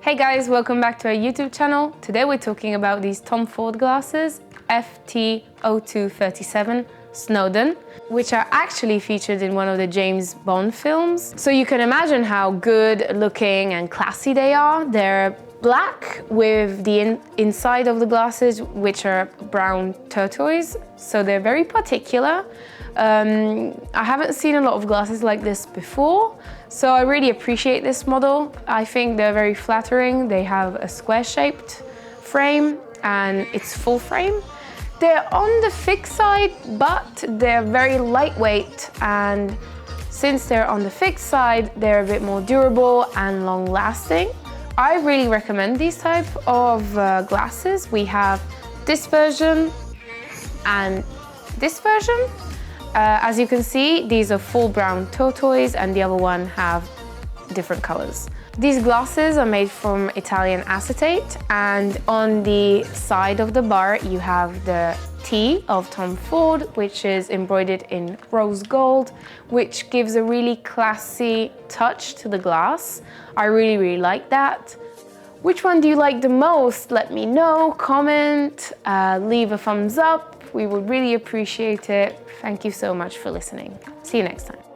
Hey guys, welcome back to our YouTube channel. Today we're talking about these Tom Ford glasses, FT0237 Snowdon, which are actually featured in one of the James Bond films. So you can imagine how good looking and classy they are. They're black with the inside of the glasses, which are brown turquoise. So they're very particular. I haven't seen a lot of glasses like this before, so I really appreciate this model. I think they're very flattering. They have a square-shaped frame and it's full frame. They're on the thick side, but they're very lightweight, and since they're on the thick side, they're a bit more durable and long-lasting. I really recommend these type of glasses. We have this version and this version. As you can see, these are full brown tortoise and the other one have different colors. These glasses are made from Italian acetate, and on the side of the bar you have the T of Tom Ford, which is embroidered in rose gold, which gives a really classy touch to the glass. I really like that. Which one do you like the most? Let me know, comment, leave a thumbs up. We would really appreciate it. Thank you so much for listening. See you next time.